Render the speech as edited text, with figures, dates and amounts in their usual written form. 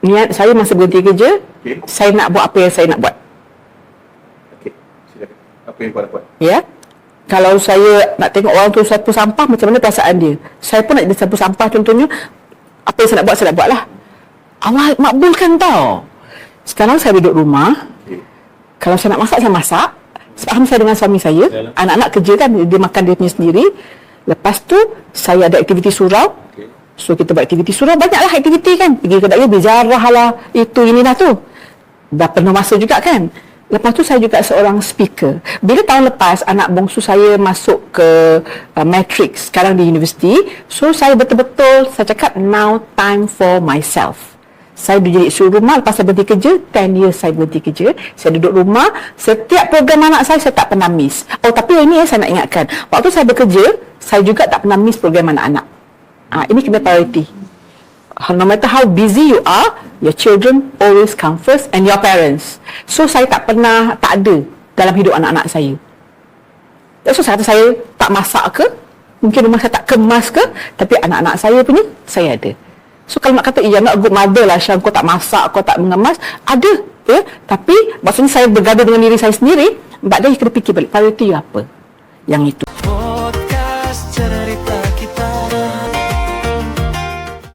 niat saya masa berhenti kerja, Okey. saya nak buat apa yang saya nak buat. Okey, silakan. Apa yang kau nak buat? Ya. Kalau saya nak tengok orang tu sapu sampah, macam mana perasaan dia? Saya pun nak jadi sapu sampah contohnya. Apa yang saya nak buat lah. Allah makbulkan tau. Sekarang saya duduk rumah. Okey. Kalau saya nak masak, saya masak. Faham saya dengan suami saya. Yalah. Anak-anak kerja kan, dia makan dia punya sendiri. Lepas tu, saya ada aktiviti surau. Okey. So, kita buat aktiviti surau. Banyaklah aktiviti kan. Pergi kedai berjarah lah. Itu, ini dah tu. Dah penuh masa juga kan. Lepas tu, saya juga seorang speaker. Bila tahun lepas, anak bongsu saya masuk ke matrix. Sekarang di universiti. So, saya betul-betul, saya cakap, now time for myself. Saya duduk jadi suruh rumah lepas saya berhenti kerja, 10 years saya berhenti kerja. Saya duduk rumah, setiap program anak saya tak pernah miss. Oh, tapi ini saya nak ingatkan. Waktu saya bekerja, saya juga tak pernah miss program anak-anak. Ini kena priority. No matter how busy you are, your children always come first and your parents. So, saya tak pernah, tak ada dalam hidup anak-anak saya. So, saya kata saya tak masak ke, mungkin rumah saya tak kemas ke, tapi anak-anak saya punya, saya ada. So kalau nak kata, you're not a good mother lah Syam, kau tak masak, kau tak mengemas, ada, ya. Tapi maksudnya saya bergaduh dengan diri saya sendiri, but then you kena fikir balik, priority apa yang itu.